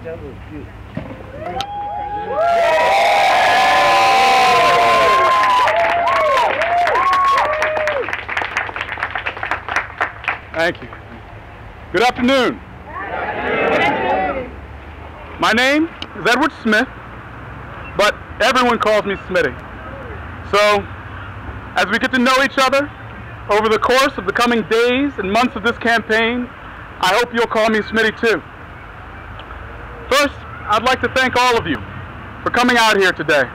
That was beautiful. Thank you. Good afternoon. My name is Edward Smith, but everyone calls me Smitty. So, as we get to know each other over the course of the coming days and months of this campaign, I hope you'll call me Smitty too. First, I'd like to thank all of you for coming out here today.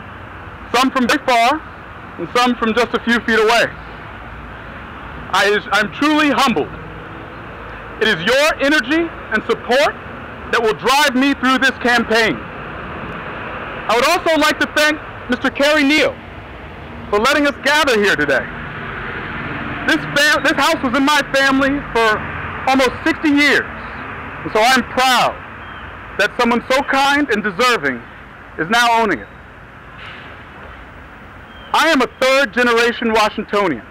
Some from very far, and some from just a few feet away. I'm truly humbled. It is your energy and support that will drive me through this campaign. I would also like to thank Mr. Kerry Neal for letting us gather here today. This house was in my family for almost 60 years, and so I'm proud that someone so kind and deserving is now owning it. I am a third-generation Washingtonian,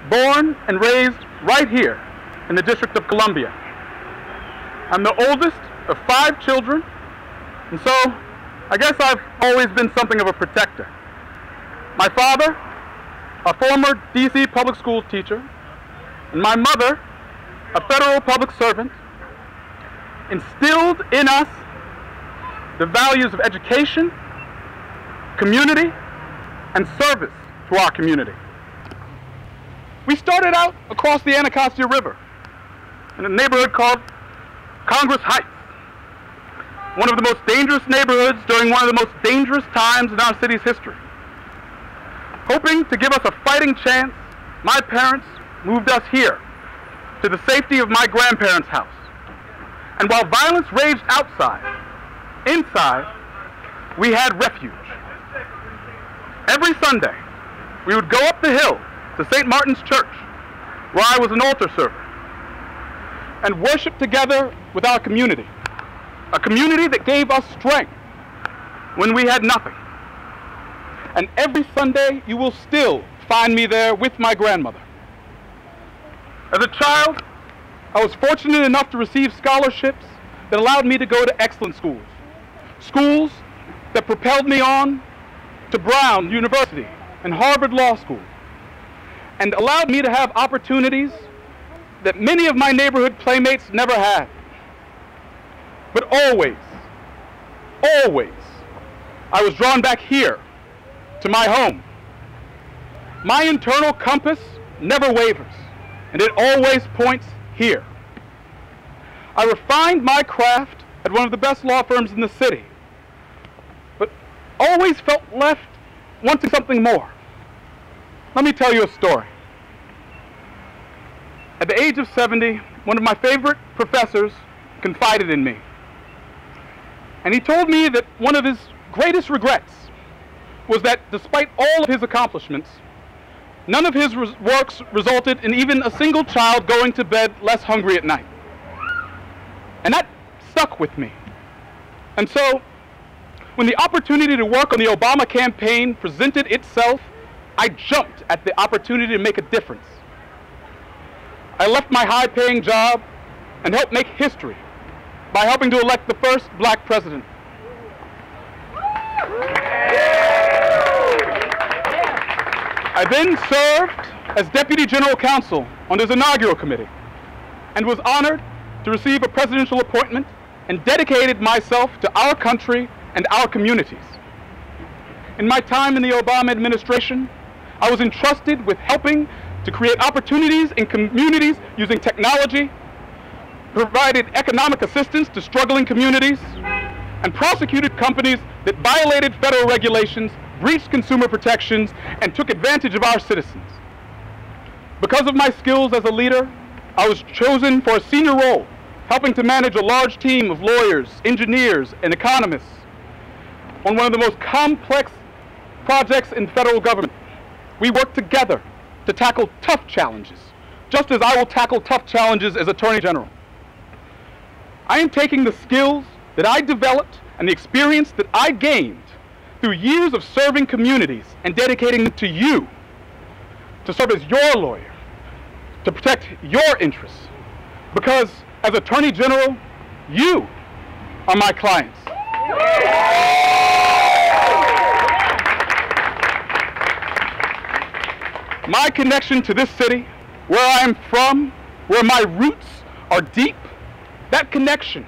born and raised right here in the District of Columbia. I'm the oldest of 5 children, and so I guess I've always been something of a protector. My father, a former D.C. public school teacher, and my mother, a federal public servant, instilled in us the values of education, community, and service to our community. We started out across the Anacostia River in a neighborhood called Congress Heights, one of the most dangerous neighborhoods during one of the most dangerous times in our city's history. Hoping to give us a fighting chance, my parents moved us here to the safety of my grandparents' house. And while violence raged outside, inside, we had refuge. Every Sunday, we would go up the hill to St. Martin's Church, where I was an altar server, and worship together with our community, a community that gave us strength when we had nothing. And every Sunday, you will still find me there with my grandmother. As a child, I was fortunate enough to receive scholarships that allowed me to go to excellent schools. Schools that propelled me on to Brown University and Harvard Law School, and allowed me to have opportunities that many of my neighborhood playmates never had. But always, always, I was drawn back here to my home. My internal compass never wavers, and it always points here. I refined my craft at one of the best law firms in the city, but always felt left wanting something more. Let me tell you a story. At the age of 70, one of my favorite professors confided in me. And he told me that one of his greatest regrets was that despite all of his accomplishments, none of his works resulted in even a single child going to bed less hungry at night. And that stuck with me. And so, when the opportunity to work on the Obama campaign presented itself, I jumped at the opportunity to make a difference. I left my high-paying job and helped make history by helping to elect the first black president. I then served as Deputy General Counsel on his inaugural committee and was honored to receive a presidential appointment and dedicated myself to our country and our communities. In my time in the Obama administration, I was entrusted with helping to create opportunities in communities using technology, provided economic assistance to struggling communities, and prosecuted companies that violated federal regulations, breached consumer protections, and took advantage of our citizens. Because of my skills as a leader, I was chosen for a senior role, helping to manage a large team of lawyers, engineers, and economists on one of the most complex projects in federal government. We worked together to tackle tough challenges, just as I will tackle tough challenges as Attorney General. I am taking the skills that I developed and the experience that I gained through years of serving communities and dedicating them to you, to serve as your lawyer, to protect your interests. Because as Attorney General, you are my clients. My connection to this city, where I am from, where my roots are deep, that connection,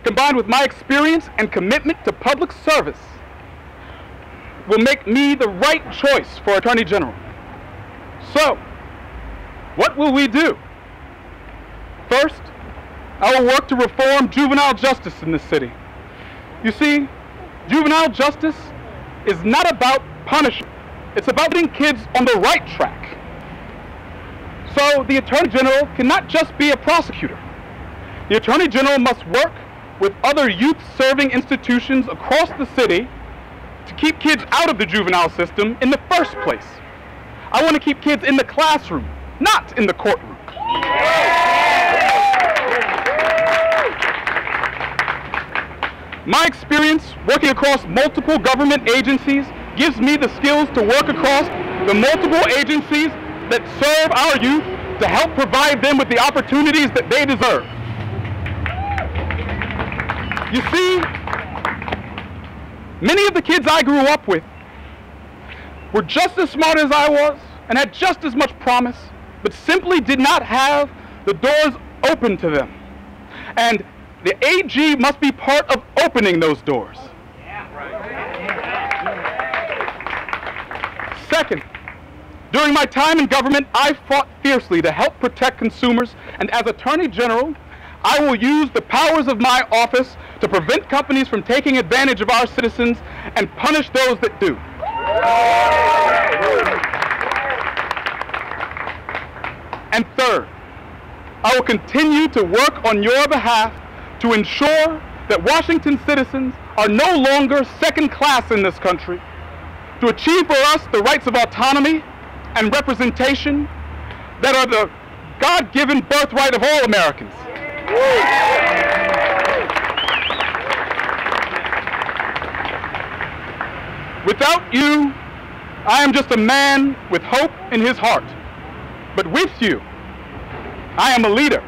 combined with my experience and commitment to public service, will make me the right choice for Attorney General. So, what will we do? First, I will work to reform juvenile justice in this city. You see, juvenile justice is not about punishment. It's about putting kids on the right track. So the Attorney General cannot just be a prosecutor. The Attorney General must work with other youth-serving institutions across the city to keep kids out of the juvenile system in the first place. I want to keep kids in the classroom, not in the courtroom. My experience working across multiple government agencies gives me the skills to work across the multiple agencies that serve our youth to help provide them with the opportunities that they deserve. You see, many of the kids I grew up with were just as smart as I was and had just as much promise, but simply did not have the doors open to them. And the AG must be part of opening those doors. Second, during my time in government, I fought fiercely to help protect consumers, and as Attorney General, I will use the powers of my office to prevent companies from taking advantage of our citizens and punish those that do. And third, I will continue to work on your behalf to ensure that Washington citizens are no longer second class in this country, to achieve for us the rights of autonomy and representation that are the God-given birthright of all Americans. Without you, I am just a man with hope in his heart. But with you, I am a leader.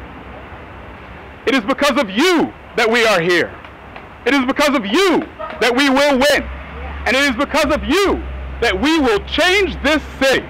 It is because of you that we are here. It is because of you that we will win. And it is because of you that we will change this city.